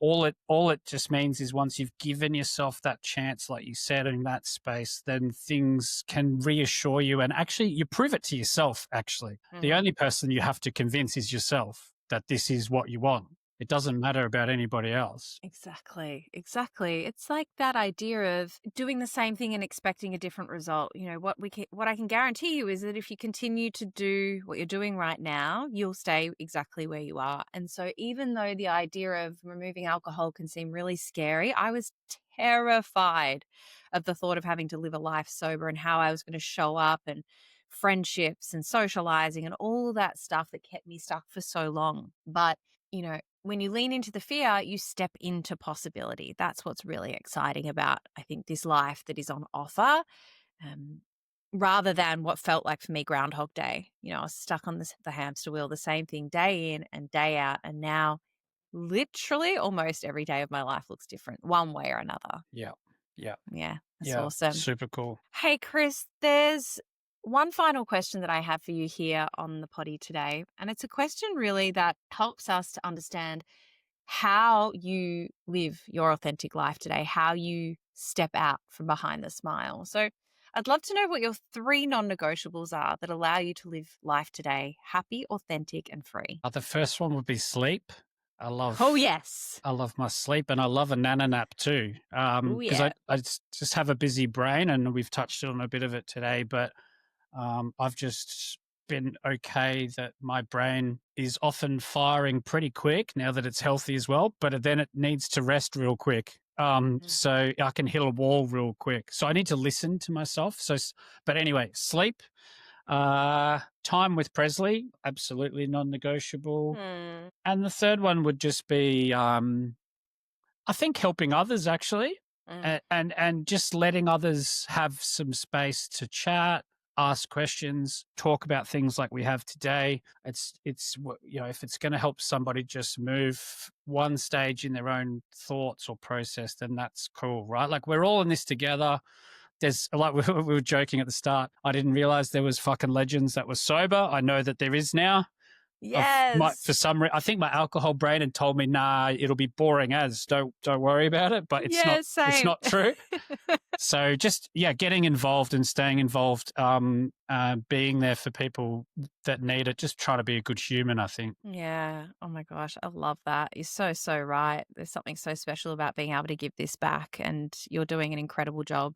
all it just means is once you've given yourself that chance, like you said, in that space, then things can reassure you, and actually you prove it to yourself. Actually, the
mm.
only person you have to convince is yourself that this is what you want. It doesn't matter about anybody else.
Exactly, exactly. It's like that idea of doing the same thing and expecting a different result. What I can guarantee you is that if you continue to do what you're doing right now, you'll stay exactly where you are. And so even though the idea of removing alcohol can seem really scary, I was terrified of the thought of having to live a life sober and how I was going to show up, and friendships and socializing and all that stuff that kept me stuck for so long. But when you lean into the fear, you step into possibility. That's what's really exciting about, I think, this life that is on offer, um, rather than what felt like for me Groundhog Day. I was stuck on the hamster wheel, the same thing day in and day out. And now, literally, almost every day of my life looks different, one way or another.
Yeah, yeah,
Yeah, that's
yeah.
awesome.
Super cool.
Hey, Chris, there's one final question that I have for you here on the potty today. And it's a question really that helps us to understand how you live your authentic life today, how you step out from behind the smile. So I'd love to know what your 3 non-negotiables are that allow you to live life today happy, authentic, and free.
The first one would be sleep. I
Oh,
love
yes.
I love my sleep, and I love a nana nap too.
Oh,
Because
yeah.
I just have a busy brain, and we've touched on a bit of it today, but I've just been okay that my brain is often firing pretty quick now that it's healthy as well, but then it needs to rest real quick.
Mm.
So I can hit a wall real quick. So I need to listen to myself. But anyway, sleep, time with Presley, absolutely non-negotiable.
Mm.
And the third one would just be, I think, helping others actually,
Mm.
and just letting others have some space to chat, ask questions, talk about things like we have today. If it's going to help somebody just move one stage in their own thoughts or process, then that's cool, right? Like we're all in this together. There's like we were joking at the start. I didn't realize there was fucking legends that were sober. I know that there is now. For
Yes.
some reason, I think my alcohol brain had told me, nah, it'll be boring as don't worry about it, but
Yeah,
it's
same.
not true. So just getting involved and staying involved, being there for people that need it. Just try to be a good human, I think.
Yeah. Oh my gosh. I love that. You're so, so right. There's something so special about being able to give this back, and you're doing an incredible job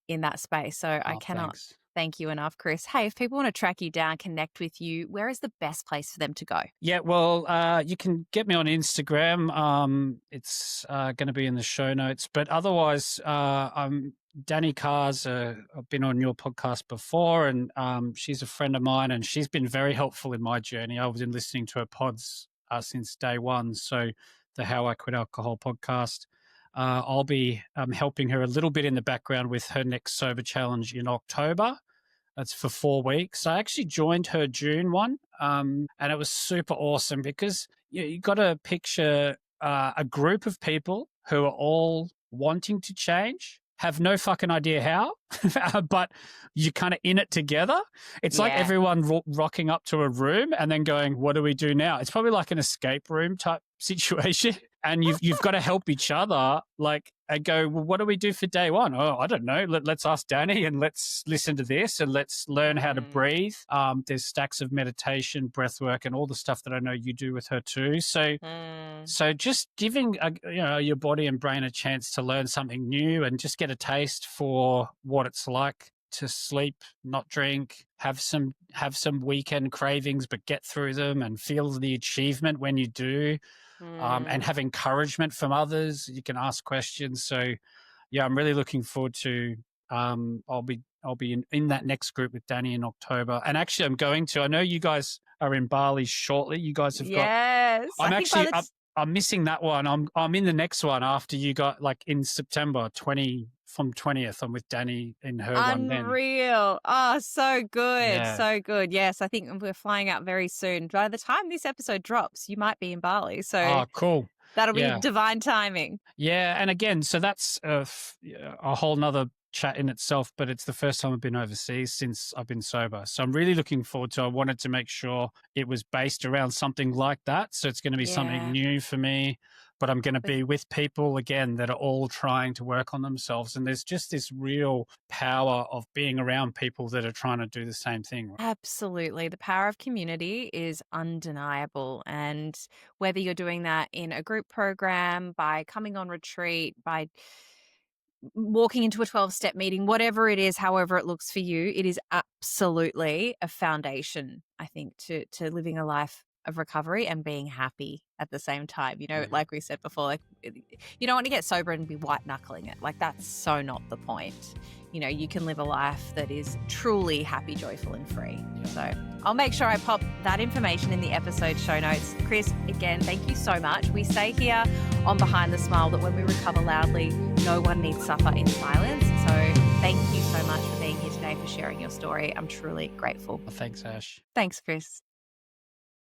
in that space. So I
Oh,
cannot
thanks.
thank you enough, Chris. Hey, if people want to track you down, connect with you, where is the best place for them to go?
Yeah, well, you can get me on Instagram. It's going to be in the show notes. But otherwise, I'm Danny Carr's. I've been on your podcast before, and she's a friend of mine, and she's been very helpful in my journey. I've been listening to her pods since day one. So the How I Quit Alcohol podcast. I'll be helping her a little bit in the background with her next sober challenge in October. That's for 4 weeks. I actually joined her June one, and it was super awesome because you got to picture a group of people who are all wanting to change, have no fucking idea how, but you're kind of in it together. It's like
Yeah.
everyone rocking up to a room and then going, "What do we do now?" It's probably like an escape room type situation, and you've got to help each other. Like, and go, well, what do we do for day one? Oh, I don't know. Let's ask Danny and let's listen to this and let's learn how to
Mm.
breathe. There's stacks of meditation, breath work, and all the stuff that I know you do with her too. So
Mm.
just giving your body and brain a chance to learn something new and just get a taste for what it's like to sleep, not drink, have some weekend cravings, but get through them and feel the achievement when you do, and
Mm.
have encouragement from others. You can ask questions. So yeah, I'm really looking forward to. I'll be in that next group with Danny in October, and actually, I know you guys are in Bali shortly. You guys have got.
Yes. I
I'm
think by
actually
the
I'm missing that one. I'm in the next one after you got, like, in September 20th. I'm with Danny in her one then.
unreal. Oh, so good.
Yeah.
So good. Yes, I think we're flying out very soon. By the time this episode drops, you might be in Bali. So
Oh, cool.
that'll be
Yeah.
divine timing.
Yeah, and again, so that's a whole nother chat in itself, but it's the first time I've been overseas since I've been sober. So I'm really looking forward to. I wanted to make sure it was based around something like that. So it's going to be something
Yeah.
new for me, but I'm going to be with people again that are all trying to work on themselves. And there's just this real power of being around people that are trying to do the same thing.
Absolutely. The power of community is undeniable. And whether you're doing that in a group program, by coming on retreat, by walking into a 12-step meeting, whatever it is, however it looks for you, it is absolutely a foundation, I think, to living a life of recovery and being happy at the same time. Like we said before, like you don't want to get sober and be white knuckling it. Like, that's so not the point. You can live a life that is truly happy, joyful, and free. So I'll make sure I pop that information in the episode show notes. Chris, again, thank you so much. We say here on Behind the Smile that when we recover loudly, no one needs suffer in silence. So thank you so much for being here today, for sharing your story. I'm truly grateful.
Thanks, Ash.
Thanks, Chris.